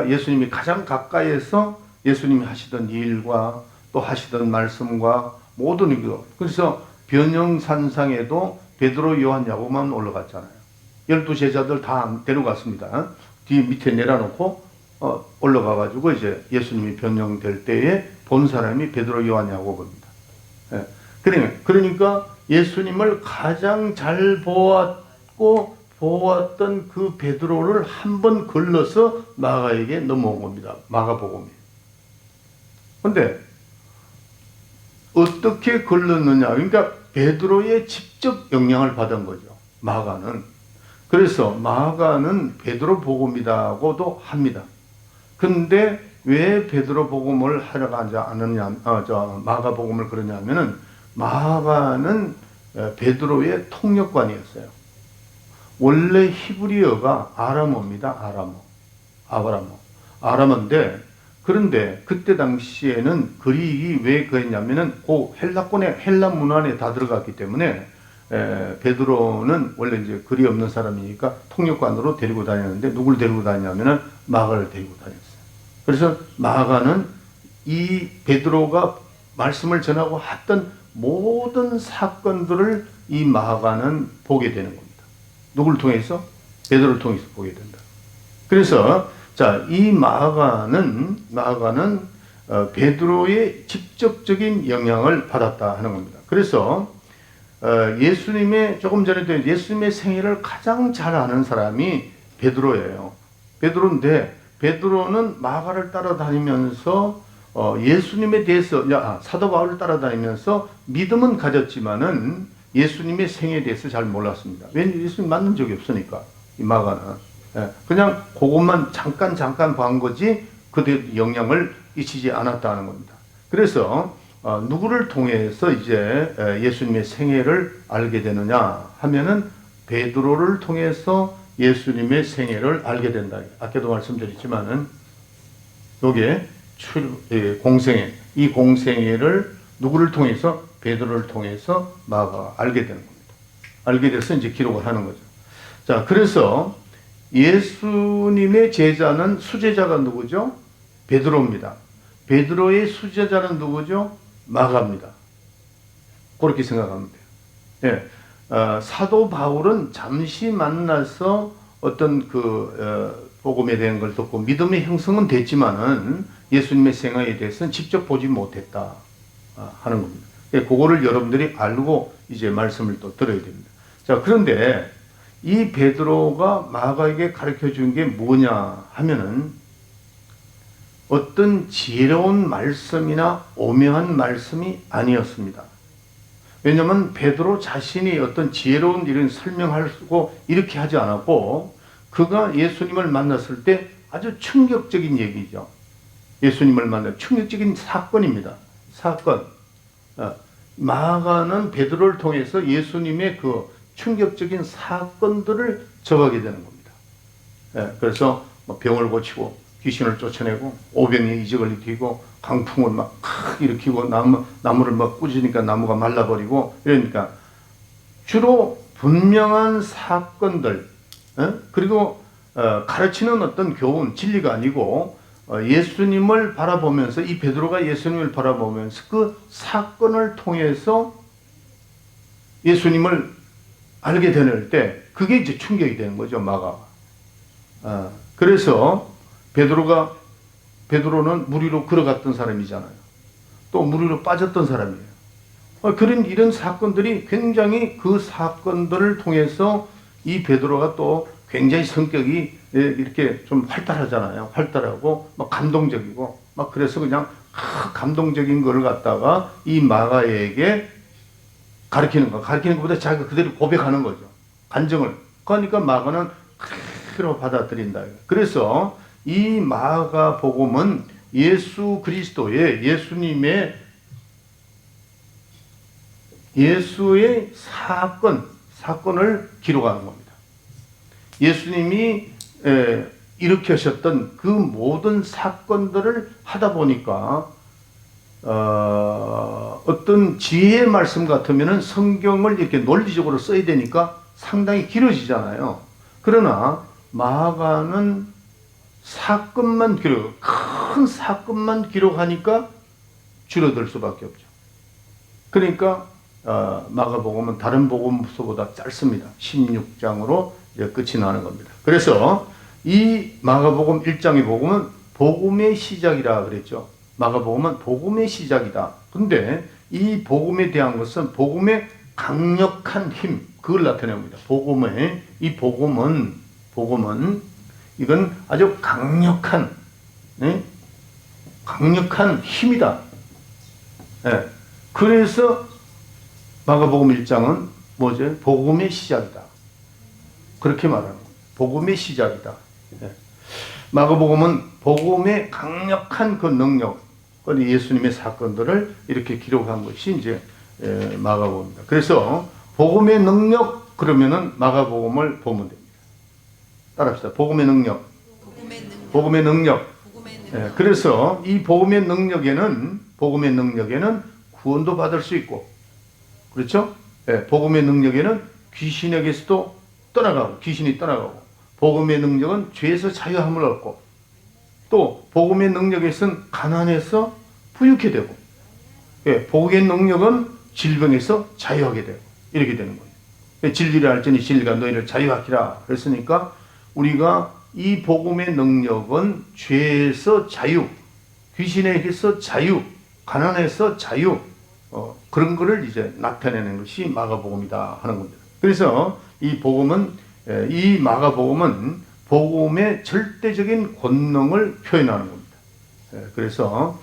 Speaker 1: 예수님이 가장 가까이에서 예수님이 하시던 일과 또 하시던 말씀과 모든 이거. 그래서 변형산상에도 베드로, 요한, 야고보만 올라갔잖아요. 12제자들 다 데려갔습니다. 뒤 밑에 내려놓고 올라가가지고 이제 예수님이 변형될 때에 본 사람이 베드로, 요한, 야고보입니다. 예. 그러니까 예수님을 가장 잘 보았던 그 베드로를 한 번 걸러서 마가에게 넘어온 겁니다. 마가복음이. 근데 어떻게 걸렀느냐? 그러니까 베드로의 직접 영향을 받은 거죠. 마가는. 그래서 마가는 베드로 복음이라고도 합니다. 근데 왜 베드로 복음을 하려고 하지 않느냐, 마가 복음을 그러냐면은 마가는 베드로의 통역관이었어요. 원래 히브리어가 아람어입니다. 아람어인데 그런데 그때 당시에는 그릭이 왜 그랬냐면은 그 헬라 문화 안에 다 들어갔기 때문에 베드로는 원래 이제 글이 없는 사람이니까 통역관으로 데리고 다녔는데 누굴 데리고 다녔냐면은 마가를 데리고 다녔어요. 그래서 마가는 이 베드로가 말씀을 전하고 했던 모든 사건들을 이 마가는 보게 되는 겁니다. 누굴 통해서? 베드로를 통해서 보게 된다. 그래서 자, 이 마가는 베드로의 직접적인 영향을 받았다 하는 겁니다. 그래서 예수님의 조금 전에도 예수님의 생애를 가장 잘 아는 사람이 베드로예요. 베드로인데 베드로는 마가를 따라다니면서 예수님에 대해서 사도 바울을 따라다니면서 믿음은 가졌지만은 예수님의 생애에 대해서 잘 몰랐습니다. 왜냐하면 예수님 만난 적이 없으니까 이 마가는 그냥 그것만 잠깐 본 거지 그들 영향을 끼치지 않았다는 겁니다. 그래서 누구를 통해서 이제 예수님의 생애를 알게 되느냐 하면은 베드로를 통해서 예수님의 생애를 알게 된다. 아까도 말씀드렸지만은 여기에 공생애, 이 공생애를 누구를 통해서? 베드로를 통해서 마가가 알게 되는 겁니다. 알게 돼서 이제 기록을 하는 거죠. 자, 그래서 예수님의 제자는 수제자가 누구죠? 베드로입니다. 베드로의 수제자는 누구죠? 마가입니다. 그렇게 생각하면 돼요. 예. 사도 바울은 잠시 만나서 어떤 복음에 대한 걸 듣고 믿음의 형성은 됐지만은 예수님의 생애에 대해서는 직접 보지 못했다 하는 겁니다. 그거를 여러분들이 알고 이제 말씀을 또 들어야 됩니다. 자, 그런데 이 베드로가 마가에게 가르쳐 준 게 뭐냐 하면은 어떤 지혜로운 말씀이나 오묘한 말씀이 아니었습니다. 왜냐하면 베드로 자신이 어떤 지혜로운 일을 설명하고 이렇게 하지 않았고 그가 예수님을 만났을 때 아주 충격적인 얘기죠. 예수님을 만나 충격적인 사건입니다. 사건. 마가는 베드로를 통해서 예수님의 그 충격적인 사건들을 접하게 되는 겁니다. 그래서 병을 고치고 귀신을 쫓아내고 오병이의 이적을 일으키고 강풍을 막 일으키고 나무를 막 꾸짖으니까 나무가 말라버리고 이러니까 주로 분명한 사건들 그리고 가르치는 어떤 교훈 진리가 아니고 예수님을 바라보면서 이 베드로가 예수님을 바라보면서 그 사건을 통해서 예수님을 알게 되는 때 그게 이제 충격이 되는 거죠. 마가. 그래서 베드로는 물 위로 걸어갔던 사람이잖아요. 또 물 위로 빠졌던 사람이에요. 이런 사건들이 굉장히 그 사건들을 통해서 이 베드로가 또 굉장히 성격이 이렇게 좀 활달하잖아요. 활달하고 막 감동적이고 막 그래서 그냥 감동적인 걸 갖다가 이 마가에게 가르치는 것보다 자기가 그대로 고백하는 거죠. 간증을. 그러니까 마가는 그대로 받아들인다. 그래서 이 마가 복음은 예수 그리스도의 예수의 사건을 기록하는 겁니다. 예수님이 일으키셨던 그 모든 사건들을 하다 보니까 어떤 지혜의 말씀 같으면은 성경을 이렇게 논리적으로 써야 되니까 상당히 길어지잖아요. 그러나 마가는 큰 사건만 기록하니까 줄어들 수밖에 없죠. 그러니까 마가복음은 다른 복음서보다 짧습니다. 16장으로 이제 끝이 나는 겁니다. 그래서 이 마가복음 1장의 복음은 복음의 시작이라 그랬죠. 마가복음은 복음의 시작이다. 근데 이 복음에 대한 것은 복음의 강력한 힘, 그걸 나타냅니다. 이 복음은 이건 아주 강력한 힘이다. 그래서 마가복음 1장은 뭐죠? 복음의 시작이다. 그렇게 말하는 거예요. 복음의 시작이다. 마가복음은 복음의 강력한 그 능력, 예수님의 사건들을 이렇게 기록한 것이 이제 마가복음입니다. 그래서 복음의 능력 그러면은 마가복음을 보면 됩니다. 따라합시다. 복음의 능력. 그래서 이 복음의 능력에는 구원도 받을 수 있고, 그렇죠? 복음의 능력에는 귀신이 떠나가고, 복음의 능력은 죄에서 자유함을 얻고, 또 복음의 능력에서는 가난해서 부유케 되고, 복음의 능력은 질병에서 자유하게 되고, 이렇게 되는 거예요. 진리를 알지니 진리가 너희를 자유하리라 그랬으니까 우리가 이 복음의 능력은 죄에서 자유, 귀신에게서 자유, 가난에서 자유, 그런 거를 이제 나타내는 것이 마가복음이다 하는 겁니다. 그래서 이 마가복음은 복음의 절대적인 권능을 표현하는 겁니다. 그래서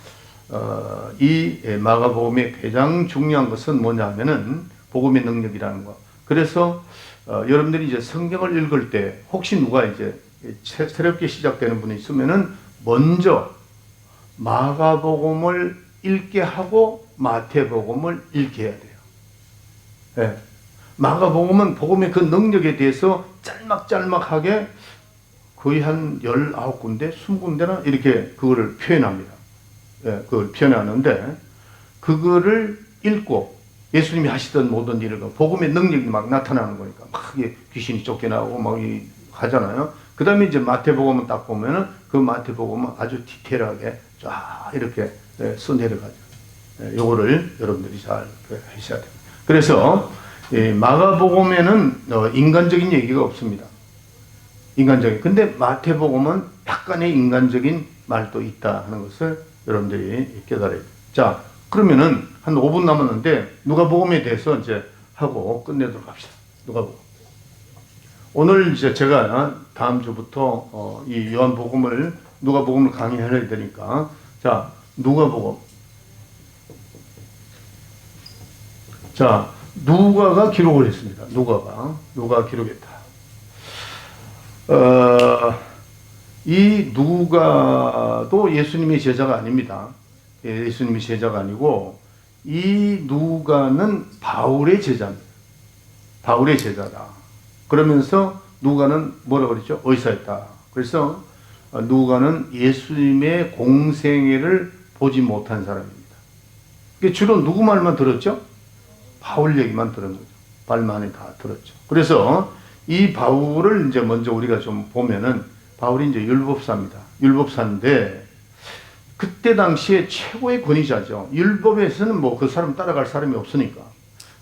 Speaker 1: 이 마가복음의 가장 중요한 것은 뭐냐면은 복음의 능력이라는 거. 그래서 여러분들이 이제 성경을 읽을 때 혹시 누가 이제 새롭게 시작되는 분이 있으면은 먼저 마가복음을 읽게 하고 마태복음을 읽게 해야 돼요. 마가복음은 복음의 그 능력에 대해서 짤막짤막하게 거의 한 19군데, 20군데나 이렇게 그거를 표현합니다. 그걸 표현하는데 그거를 읽고 예수님이 하시던 모든 일을 복음의 능력이 막 나타나는 거니까 막 이게 귀신이 쫓겨나고 막 하잖아요. 그 다음에 이제 마태복음을 딱 보면은 그 마태복음은 아주 디테일하게 쫙 이렇게 써내려가죠. 요거를 여러분들이 잘 하셔야 됩니다. 그래서 마가복음에는 인간적인 얘기가 없습니다. 인간적인. 근데 마태복음은 약간의 인간적인 말도 있다 하는 것을 여러분들이 깨달아야 돼요. 자, 그러면은 한 5분 남았는데 누가복음에 대해서 이제 하고 끝내도록 합시다. 누가복음. 오늘 이제 제가 다음 주부터 이 요한복음을 누가복음을 강의해야 되니까 자, 누가복음. 자, 누가가 기록을 했습니다. 누가 기록했다. 이 누가도 예수님의 제자가 아닙니다. 예수님의 제자가 아니고 이 누가는 바울의 제자입니다. 바울의 제자다. 그러면서 누가는 뭐라고 그랬죠? 의사였다. 그래서 누가는 예수님의 공생애를 보지 못한 사람입니다. 주로 누구 말만 들었죠? 바울 얘기만 들은 거죠. 말만이 다 들었죠. 그래서 이 바울을 이제 먼저 우리가 좀 보면은 바울이 이제 율법사입니다. 율법사인데 그때 당시에 최고의 권위자죠. 율법에서는 뭐 그 사람 따라갈 사람이 없으니까.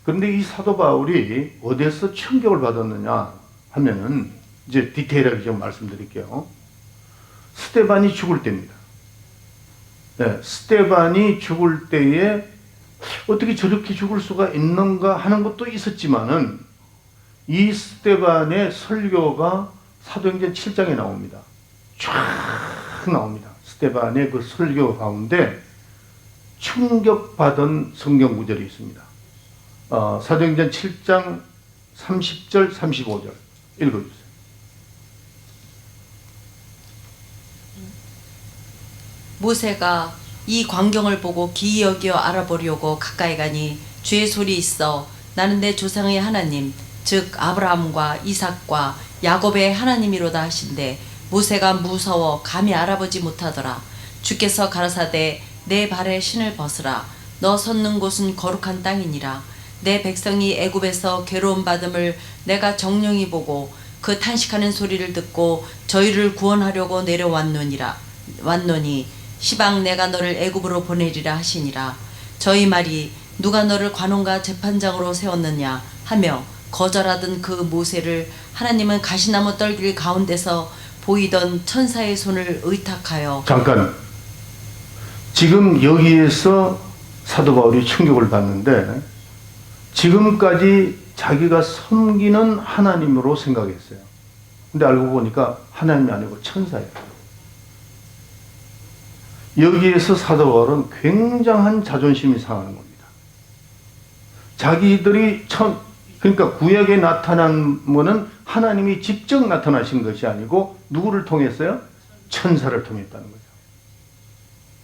Speaker 1: 그런데 이 사도 바울이 어디에서 충격을 받았느냐 하면은 이제 디테일하게 좀 말씀드릴게요. 스데반이 죽을 때입니다. 네, 스데반이 죽을 때에 어떻게 저렇게 죽을 수가 있는가 하는 것도 있었지만은 이 스데반의 설교가 사도행전 7장에 나옵니다. 쫙 나옵니다. 스데반의 그 설교 가운데 충격받은 성경 구절이 있습니다. 사도행전 7장 30절 35절 읽어주세요.
Speaker 2: 모세가 이 광경을 보고 기이 여겨 알아보려고 가까이 가니 주의 소리 있어 나는 내 조상의 하나님 즉 아브라함과 이삭과 야곱의 하나님이로다 하신대 모세가 무서워 감히 알아보지 못하더라. 주께서 가라사대 내 발에 신을 벗으라. 너 섰는 곳은 거룩한 땅이니라. 내 백성이 애굽에서 괴로움 받음을 내가 정령히 보고 그 탄식하는 소리를 듣고 저희를 구원하려고 왔노니 시방 내가 너를 애굽으로 보내리라 하시니라. 저희 말이 누가 너를 관원과 재판장으로 세웠느냐 하며 거절하던 그 모세를 하나님은 가시나무 떨길 가운데서 보이던 천사의 손을 의탁하여
Speaker 1: 잠깐 지금 여기에서 사도 바울이 충격을 받는데 지금까지 자기가 섬기는 하나님으로 생각했어요. 근데 알고 보니까 하나님이 아니고 천사예요. 여기에서 사도 바울은 굉장한 자존심이 상하는 겁니다. 자기들이 그러니까 구약에 나타난 거는 하나님이 직접 나타나신 것이 아니고 누구를 통했어요? 천사를 통했다는 거죠.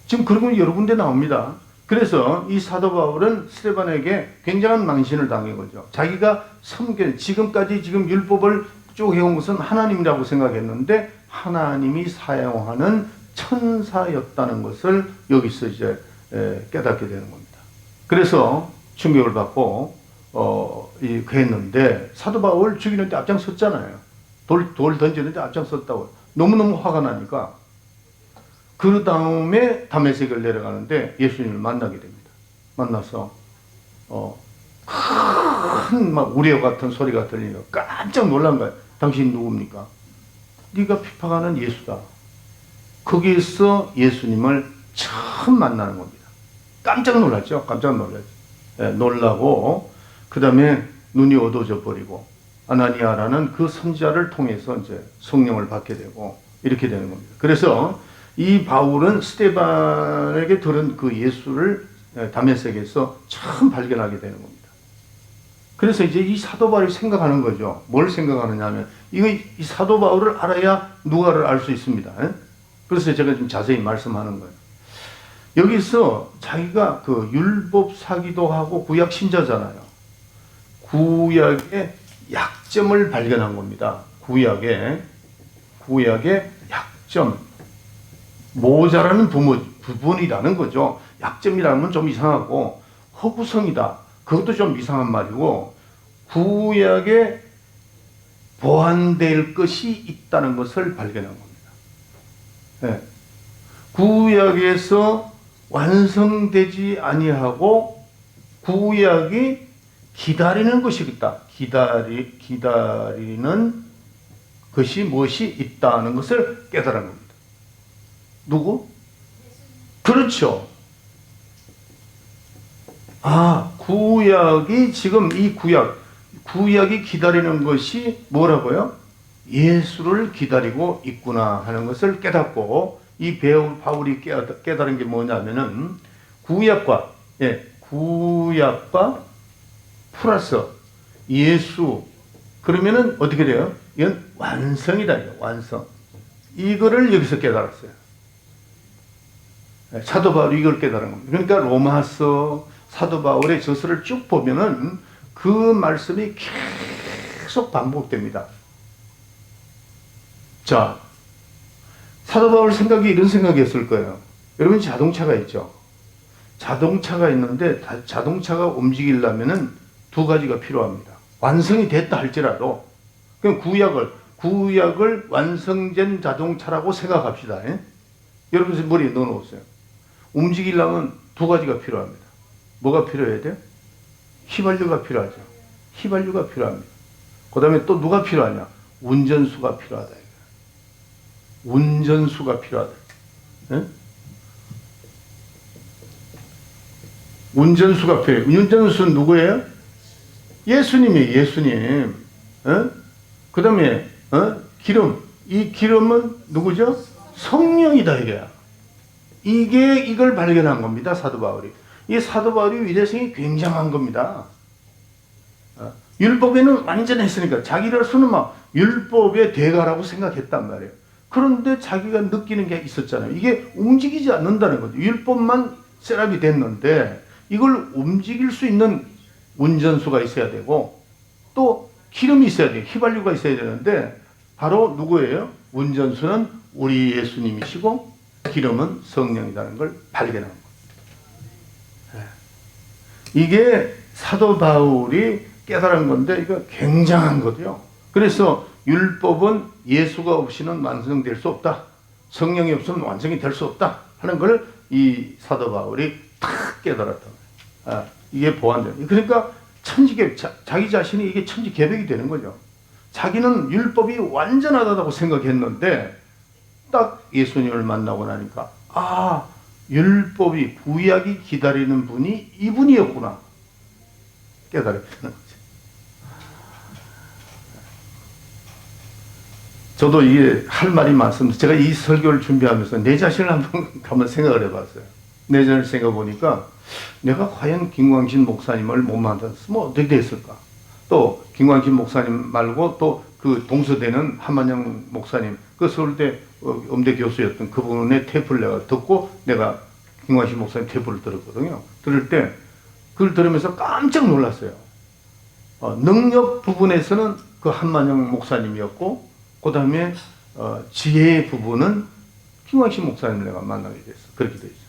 Speaker 1: 지금 그런 건 여러 군데 나옵니다. 그래서 이 사도 바울은 스데반에게 굉장한 망신을 당한 거죠. 자기가 지금까지 지금 율법을 쭉 해온 것은 하나님이라고 생각했는데 하나님이 사용하는 천사였다는 것을 여기서 이제 깨닫게 되는 겁니다. 그래서 충격을 받고 그랬는데 사도 바울 죽이는데 앞장섰잖아요. 돌 던지는데 앞장섰다고. 너무너무 화가 나니까 그 다음에 다메섹을 내려가는데 예수님을 만나게 됩니다. 만나서 큰 막 우레와 같은 소리가 들리니까 깜짝 놀란 거예요. 당신 누굽니까? 네가 핍박하는 예수다. 거기에서 예수님을 처음 만나는 겁니다. 깜짝 놀랐죠. 깜짝 놀랐죠. 놀라고 그 다음에 눈이 어두워져 버리고 아나니아라는 그 선지자를 통해서 이제 성령을 받게 되고 이렇게 되는 겁니다. 그래서 이 바울은 스데반에게 들은 그 예수를 다메섹에서 처음 발견하게 되는 겁니다. 그래서 이제 이 사도 바울이 생각하는 거죠. 뭘 생각하느냐 하면 이 사도 바울을 알아야 누가를 알 수 있습니다. 그래서 제가 좀 자세히 말씀하는 거예요. 여기서 자기가 그 율법 사기도 하고 구약 신자잖아요. 구약의 약점을 발견한 겁니다. 구약의 약점. 모자라는 부분이라는 거죠. 약점이라면 좀 이상하고 허구성이다. 그것도 좀 이상한 말이고 구약에 보완될 것이 있다는 것을 발견한 겁니다. 네. 구약에서 완성되지 아니하고 구약이 기다리는 것이 있다. 기다리는 것이 무엇이 있다는 것을 깨달은 겁니다. 누구? 그렇죠. 구약이 지금 이 구약이 기다리는 것이 뭐라고요? 예수를 기다리고 있구나 하는 것을 깨닫고 이 바울이 깨달은 게 뭐냐면은 구약과 플러스 예수 그러면은 어떻게 돼요? 이건 완성이다. 완성. 이거를 여기서 깨달았어요. 사도 바울이 이걸 깨달은 겁니다. 그러니까 로마서 사도 바울의 저서를 쭉 보면은 그 말씀이 계속 반복됩니다. 자, 사도 바울 생각이 이런 생각이었을 거예요. 여러분 자동차가 있죠. 자동차가 있는데 자동차가 움직이려면은 두 가지가 필요합니다. 완성이 됐다 할지라도 그럼 구약을 완성된 자동차라고 생각합시다. 여러분 머리에 넣어놓으세요. 움직이려면 두 가지가 필요합니다. 뭐가 필요해야 돼요? 휘발유가 필요하죠. 휘발유가 필요합니다. 그 다음에 또 누가 필요하냐? 운전수가 필요하다. 운전수가 필요하다. 네? 운전수가 필요해요. 운전수는 누구예요? 예수님이에요. 예수님. 그 다음에 기름. 이 기름은 누구죠? 성령이다 이게 이걸 발견한 겁니다. 사도 바울이. 이 사도 바울이 위대성이 굉장한 겁니다. 율법에는 완전했으니까 자기로서는 막 율법의 대가라고 생각했단 말이에요. 그런데 자기가 느끼는 게 있었잖아요. 이게 움직이지 않는다는 거죠. 율법만 셋업이 됐는데 이걸 움직일 수 있는 운전수가 있어야 되고 또 기름이 있어야 돼요. 휘발유가 있어야 되는데 바로 누구예요? 운전수는 우리 예수님이시고 기름은 성령이라는 걸 발견한 거예요. 이게 사도 바울이 깨달은 건데 이거 굉장한 거죠. 그래서 율법은 예수가 없이는 완성될 수 없다. 성령이 없으면 완성이 될 수 없다 하는 걸 이 사도 바울이 탁 깨달았다. 이게 보완돼요. 그러니까 자기 자신이 이게 천지개벽이 되는 거죠. 자기는 율법이 완전하다고 생각했는데 딱 예수님을 만나고 나니까 율법이 구약이 기다리는 분이 이분이었구나 깨달았다는 거죠. 저도 이게 할 말이 많습니다. 제가 이 설교를 준비하면서 내 자신을 한번 생각을 해봤어요. 내 자신을 생각해 보니까 내가 과연 김광신 목사님을 못 만났으면 어떻게 됐을까? 또 김광신 목사님 말고 또 그 동서대는 한만영 목사님, 그 서울대 음대 교수였던 그분의 테이프를 내가 듣고 내가 김광신 목사님 테이프를 들었거든요. 들을 때 그걸 들으면서 깜짝 놀랐어요. 능력 부분에서는 그 한만영 목사님이었고 그 다음에 지혜 부분은 김광신 목사님을 내가 만나게 됐어. 그렇게 돼 있어.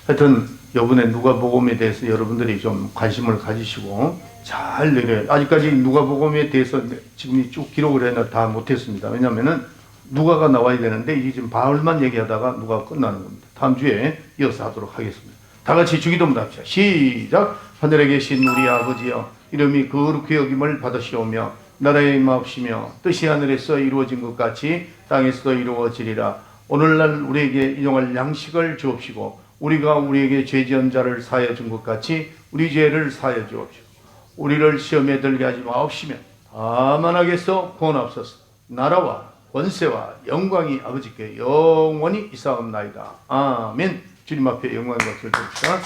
Speaker 1: 하여튼 이번에 누가복음에 대해서 여러분들이 좀 관심을 가지시고 잘 내려요. 아직까지 누가복음에 대해서 지금 쭉 기록을 해놔 다 못했습니다. 왜냐하면은 누가가 나와야 되는데 이게 지금 바울만 얘기하다가 누가가 끝나는 겁니다. 다음 주에 이어서 하도록 하겠습니다. 다 같이 주기도문도 합시다. 시작. 하늘에 계신 우리 아버지여, 이름이 거룩히 여김을 받으시오며 나라의 임하옵시며 뜻이 하늘에서 이루어진 것 같이 땅에서도 이루어지리라. 오늘날 우리에게 일용할 양식을 주옵시고 우리가 우리에게 죄 지은 자를 사하여 준 것 같이 우리 죄를 사하여 주옵시고 우리를 시험에 들게 하지 마옵시며 다만 하겠소 구원하옵소서. 나라와 권세와 영광이 아버지께 영원히 있사옵나이다. 아멘. 주님 앞에 영광과 박수를 드립시다.